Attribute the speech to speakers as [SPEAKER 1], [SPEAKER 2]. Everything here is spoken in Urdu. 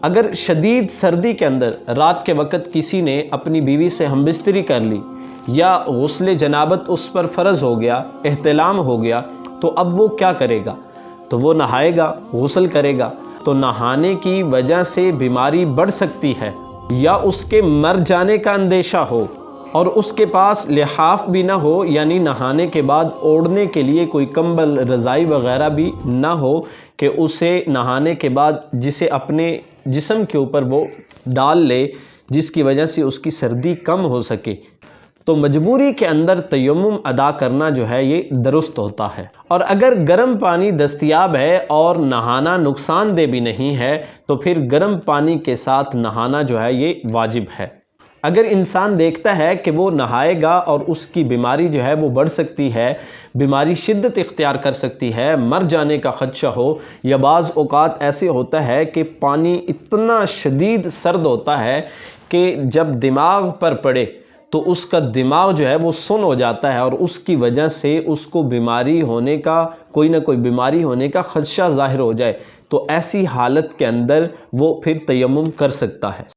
[SPEAKER 1] اگر شدید سردی کے اندر رات کے وقت کسی نے اپنی بیوی سے ہم بستری کر لی یا غسل جنابت اس پر فرض ہو گیا، احتلام ہو گیا، تو اب وہ کیا کرے گا؟ تو وہ نہائے گا، غسل کرے گا۔ تو نہانے کی وجہ سے بیماری بڑھ سکتی ہے، یا اس کے مر جانے کا اندیشہ ہو اور اس کے پاس لحاف بھی نہ ہو، یعنی نہانے کے بعد اوڑھنے کے لیے کوئی کمبل رضائی وغیرہ بھی نہ ہو کہ اسے نہانے کے بعد جسے اپنے جسم کے اوپر وہ ڈال لے، جس کی وجہ سے اس کی سردی کم ہو سکے، تو مجبوری کے اندر تیمم ادا کرنا جو ہے یہ درست ہوتا ہے۔ اور اگر گرم پانی دستیاب ہے اور نہانا نقصان دہ بھی نہیں ہے تو پھر گرم پانی کے ساتھ نہانا جو ہے یہ واجب ہے۔ اگر انسان دیکھتا ہے کہ وہ نہائے گا اور اس کی بیماری جو ہے وہ بڑھ سکتی ہے، بیماری شدت اختیار کر سکتی ہے، مر جانے کا خدشہ ہو، یا بعض اوقات ایسے ہوتا ہے کہ پانی اتنا شدید سرد ہوتا ہے کہ جب دماغ پر پڑے تو اس کا دماغ جو ہے وہ سن ہو جاتا ہے اور اس کی وجہ سے اس کو بیماری ہونے کا کوئی نہ کوئی بیماری ہونے کا خدشہ ظاہر ہو جائے، تو ایسی حالت کے اندر وہ پھر تیمم کر سکتا ہے۔